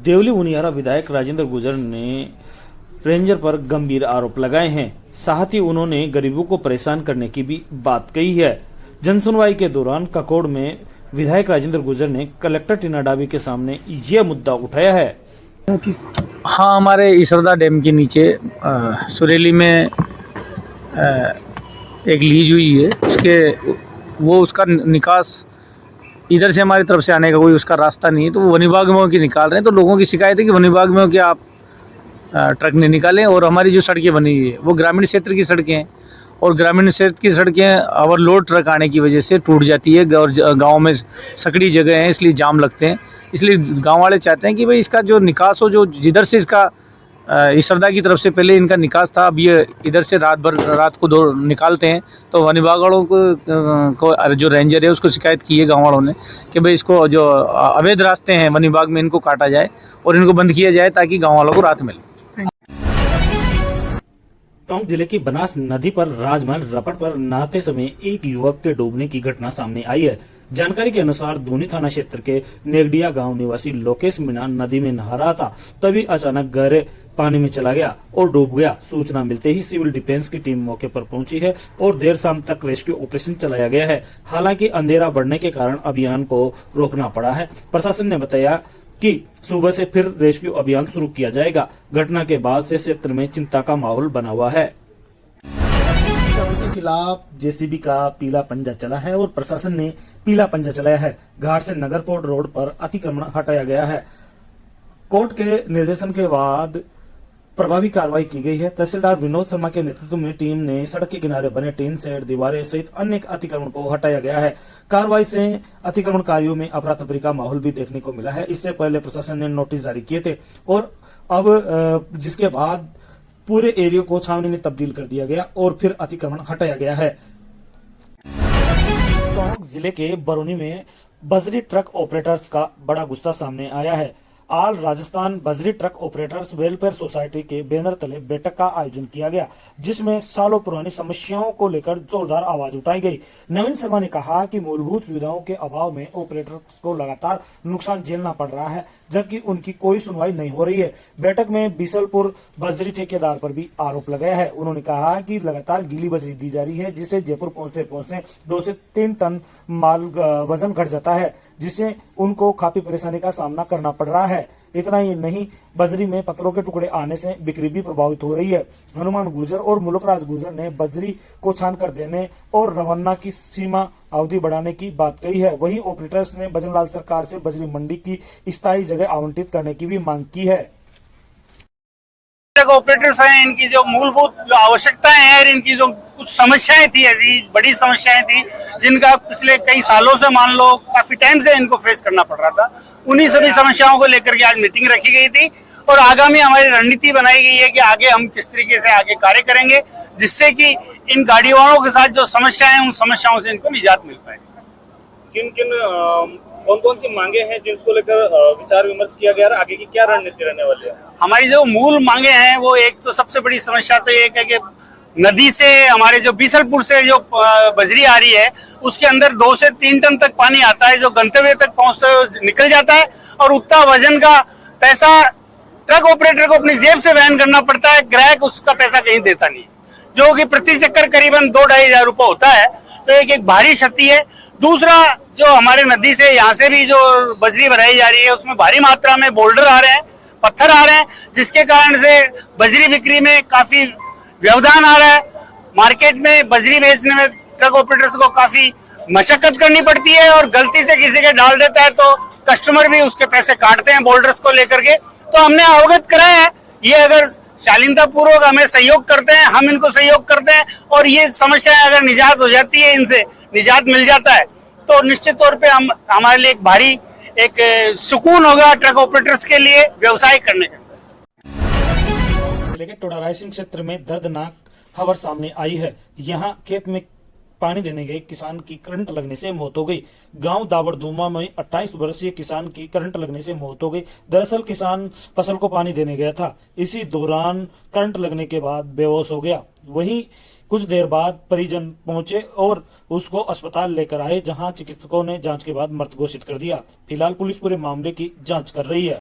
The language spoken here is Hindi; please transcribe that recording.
देवली उनियारा विधायक राजेंद्र गुर्जर ने रेंजर पर गंभीर आरोप लगाए हैं। साथ ही उन्होंने गरीबों को परेशान करने की भी बात कही है। जनसुनवाई के दौरान ककोड़ में विधायक राजेंद्र गुर्जर ने कलेक्टर टीना डाबी के सामने यह मुद्दा उठाया है। हाँ, हमारे इसरदा डैम के नीचे सुरेली में एक लीज हुई है, उसका निकास इधर से हमारी तरफ से आने का कोई उसका रास्ता नहीं है, तो वो वन विभाग में की निकाल रहे हैं। तो लोगों की शिकायत है कि वन विभाग में कि आप ट्रक नहीं निकालें। और हमारी जो सड़कें बनी हुई है वो ग्रामीण क्षेत्र की सड़कें हैं, और ग्रामीण क्षेत्र की सड़कें ओवरलोड ट्रक आने की वजह से टूट जाती है, और गाँव में सकड़ी जगह हैं, इसलिए जाम लगते हैं। इसलिए गाँव वाले चाहते हैं कि भाई इसका जो निकास हो, जो जिधर से इसका इसरदा की तरफ से पहले इनका निकास था, अब ये इधर से रात को दो निकालते हैं। तो वन विभाग वालों को जो रेंजर है उसको शिकायत की है गाँव वालों ने कि भाई इसको जो अवैध रास्ते हैं वन विभाग में इनको काटा जाए और इनको बंद किया जाए ताकि गाँव वालों को राहत मिले। टोंक जिले की बनास नदी पर राजमहल रपट पर नहाते समय एक युवक के डूबने की घटना सामने आई है। जानकारी के अनुसार दूनी थाना क्षेत्र के नेगडिया गांव निवासी लोकेश मीणा नदी में नहा रहा था, तभी अचानक गहरे पानी में चला गया और डूब गया। सूचना मिलते ही सिविल डिफेंस की टीम मौके पर पहुंची है और देर शाम तक रेस्क्यू ऑपरेशन चलाया गया है। हालांकि अंधेरा बढ़ने के कारण अभियान को रोकना पड़ा है। प्रशासन ने बताया कि सुबह से फिर रेस्क्यू अभियान शुरू किया जाएगा। घटना के बाद से क्षेत्र में चिंता का माहौल बना हुआ है। के खिलाफ जेसीबी का पीला पंजा चला है और प्रशासन ने पीला पंजा चलाया है। घाट से नगरकोट रोड पर अतिक्रमण हटाया गया है। कोर्ट के निर्देशन के बाद प्रभावी कार्रवाई की गई है। तहसीलदार विनोद शर्मा के नेतृत्व में टीम ने सड़क के किनारे बने टीन शेड, दीवारें सहित अन्य अतिक्रमण को हटाया गया है। कार्रवाई से अतिक्रमणकारियों में अफरा तफरी का माहौल भी देखने को मिला है। इससे पहले प्रशासन ने नोटिस जारी किए थे और अब जिसके बाद पूरे एरिया को छावनी में तब्दील कर दिया गया और फिर अतिक्रमण हटाया गया है। टोंक जिले के बरौनी में बजरी ट्रक ऑपरेटर्स का बड़ा गुस्सा सामने आया है। आल राजस्थान बजरी ट्रक ऑपरेटर्स वेलफेयर सोसाइटी के बैनर तले बैठक का आयोजन किया गया, जिसमें सालों पुरानी समस्याओं को लेकर जोरदार आवाज उठाई गई। नवीन शर्मा ने कहा कि मूलभूत सुविधाओं के अभाव में ऑपरेटर्स को लगातार नुकसान झेलना पड़ रहा है, जबकि उनकी कोई सुनवाई नहीं हो रही है। बैठक में बीसलपुर बजरी ठेकेदार पर भी आरोप लगाया है। उन्होंने कहा कि लगातार गीली बजरी दी जा रही है, जिससे जयपुर पहुंचते पहुंचते 2 से 3 टन माल वजन घट जाता है, जिससे उनको काफी परेशानी का सामना करना पड़ रहा है। इतना ही नहीं, बजरी में पत्थरों के टुकड़े आने से बिक्री भी प्रभावित हो रही है। हनुमान गुर्जर और मुल्कराज गुर्जर ने बजरी को छान कर देने और रवाना की सीमा अवधि बढ़ाने की बात कही है। वहीं ऑपरेटर्स ने भजनलाल सरकार से बजरी मंडी की स्थायी जगह आवंटित करने की भी मांग की है। ऑपरेटर्स हैं, इनकी जो मूलभूत आवश्यकताएं हैं, इनकी जो कुछ समस्याएं थी, ऐसी बड़ी समस्याएं थी जिनका पिछले कई सालों से, मान लो काफी टाइम से इनको फेस करना पड़ रहा था। उन्हीं सभी समस्याओं को लेकर के आज मीटिंग रखी गई थी और आगामी हमारी रणनीति बनाई गई है कि आगे हम किस तरीके से आगे कार्य करेंगे, जिससे कि इन गाड़ी वालों के साथ जो समस्याएं हैं उन समस्याओं से इनको निजात मिल पाए। कौन कौन सी मांगे हैं जिनको लेकर विचार विमर्श किया गया और आगे की क्या रणनीति रहने वाली है? हमारी जो मूल मांगे हैं वो, एक तो सबसे बड़ी समस्या तो ये है कि नदी से हमारे जो बीसलपुर से जो बजरी आ रही है उसके अंदर 2 से 3 टन तक पानी आता है, जो गंतव्य तक पहुंचते हुए निकल जाता है और उतना वजन का पैसा ट्रक ऑपरेटर को अपनी जेब से वहन करना पड़ता है। ग्राहक उसका पैसा कहीं देता नहीं, जो कि प्रति चक्कर करीबन 2-2.5 हजार रुपए होता है। तो एक भारी क्षति है। दूसरा, जो हमारे नदी से यहाँ से भी जो बजरी भराई जा रही है उसमें भारी मात्रा में बोल्डर आ रहे हैं, पत्थर आ रहे हैं, जिसके कारण से बजरी बिक्री में काफी व्यवधान आ रहा है। मार्केट में बजरी बेचने में ट्रक ऑपरेटर्स को काफी मशक्कत करनी पड़ती है और गलती से किसी के डाल देता है तो कस्टमर भी उसके पैसे काटते हैं बोल्डर्स को लेकर के। तो हमने अवगत कराया है, ये अगर शालीनता पूर्वक हमें सहयोग करते हैं, हम इनको सहयोग करते हैं और ये समस्या अगर निजात हो जाती है, इनसे निजात मिल जाता है, तो निश्चित तौर पे हम हमारे लिए एक भारी सुकून होगा ट्रक ऑपरेटर्स के लिए व्यवसाय करने का। जिले के टोडा रायसिंह क्षेत्र में दर्दनाक खबर सामने आई है। यहाँ खेत में पानी देने गए किसान की करंट लगने से मौत हो गई। गांव दावड़दूमा में 28 वर्षीय किसान की करंट लगने से मौत हो गई। दरअसल किसान फसल को पानी देने गया था, इसी दौरान करंट लगने के बाद बेहोश हो गया। वहीं कुछ देर बाद परिजन पहुंचे और उसको अस्पताल लेकर आए, जहां चिकित्सकों ने जांच के बाद मृत घोषित कर दिया। फिलहाल पुलिस पूरे मामले की जांच कर रही है।